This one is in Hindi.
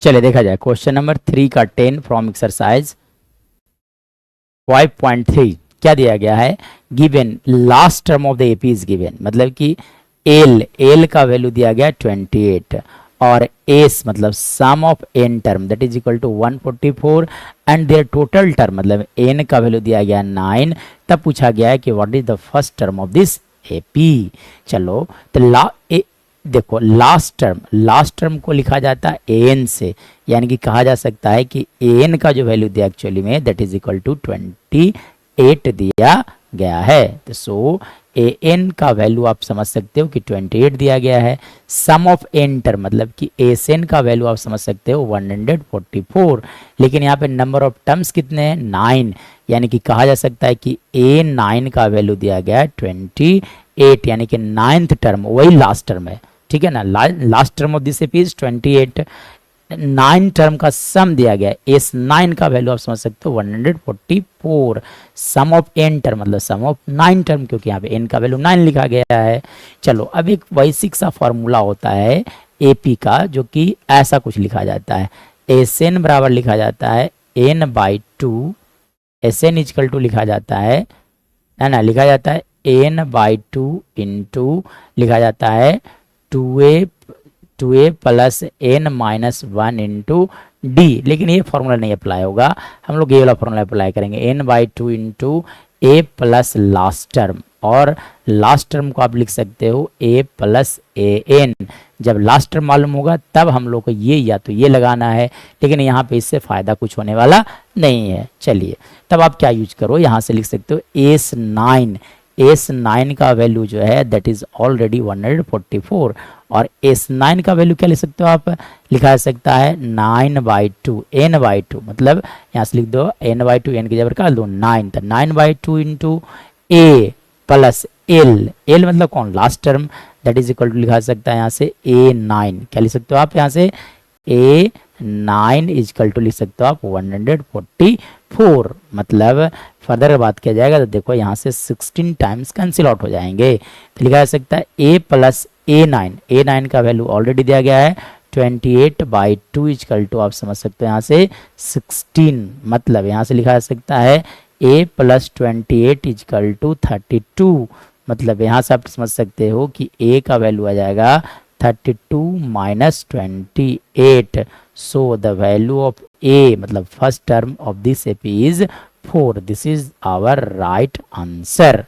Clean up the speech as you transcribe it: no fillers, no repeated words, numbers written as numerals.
चलिए देखा जाए क्वेश्चन नंबर 3 का 10 फ्रॉम एक्सरसाइज 5.3 क्या दिया गया है। Given last term of the AP is given, मतलब कि एल का वैल्यू दिया गया 28 और एस मतलब sum of n term that is equal to 144 and their total term मतलब एन का वैल्यू दिया गया 9। तब पूछा गया है कि what is the first term of this AP. चलो तो देखो लास्ट टर्म को लिखा जाता है एन से, यानी कि कहा जा सकता है कि एन का जो वैल्यू दिया एक्चुअली में दैट इज इक्वल टू 28 दिया गया है। तो सो ए एन का वैल्यू आप समझ सकते हो कि 28 दिया गया है। सम ऑफ एन टर्म मतलब कि एस एन का वैल्यू आप समझ सकते हो 144, लेकिन यहाँ पे नंबर ऑफ टर्म्स कितने हैं 9, यानी कि कहा जा सकता है कि ए 9 का वैल्यू दिया गया है 28, यानी कि 9th टर्म वही लास्ट टर्म है, ठीक है ना। Last term of this AP is 28, 9 term का सम दिया गया है, एस 9 का वैल्यू आप समझ सकते हो 144। सम ऑफ एन टर्म मतलब सम ऑफ 9 टर्म, क्योंकि यहाँ पे एन का वैल्यू 9 लिखा गया है। चलो अब एक बेसिक सा फॉर्मूला होता है एपी का, जो कि ऐसा कुछ लिखा जाता है, एस एन बराबर लिखा जाता है n by two, S n equal to लिखा जाता है ना, लिखा जाता है एन बाई टू इंटू लिखा जाता है 2a plus n minus 1 into D. लेकिन ये फॉर्मूला नहीं अप्लाई होगा, हम लोग ये वाला फॉर्मूला अप्लाई करेंगे n by two into a plus last term, और लास्ट टर्म को आप लिख सकते हो ए प्लस ए एन। जब लास्ट टर्म मालूम होगा तब हम लोग को ये या तो ये लगाना है, लेकिन यहाँ पे इससे फ़ायदा कुछ होने वाला नहीं है। चलिए तब आप क्या यूज करो, यहाँ से लिख सकते हो एस 9 का वैल्यू जो है दैट इज ऑलरेडी 144, और एस 9 का वैल्यू क्या लिख सकते हो आप, लिखा जा सकता है 9/2 n/2, मतलब यहाँ से लिख दो n/2, n की जगह कर दो 9, तो 9/2 इंटू ए प्लस एल मतलब कौन last term that is equal to लिखा जा सकता है यहाँ से A9, क्या लिख सकते हो आप यहाँ से A9 इजकल टू लिख सकते हो आप 144। मतलब फर्दर बात किया जाएगा तो देखो यहाँ से 16 टाइम्स कैंसिल आउट हो जाएंगे, तो लिखा जा सकता है A प्लस A9 का वैल्यू ऑलरेडी दिया गया है 28/2 इजकल टू आप समझ सकते हो यहाँ से 16, मतलब यहाँ से लिखा जा सकता है A प्लस 28 इजकल टू 32, मतलब यहाँ से आप समझ सकते हो कि A का वैल्यू आ जाएगा 32 minus 28। So the value of A मतलब first term of this AP is 4। This is our right answer.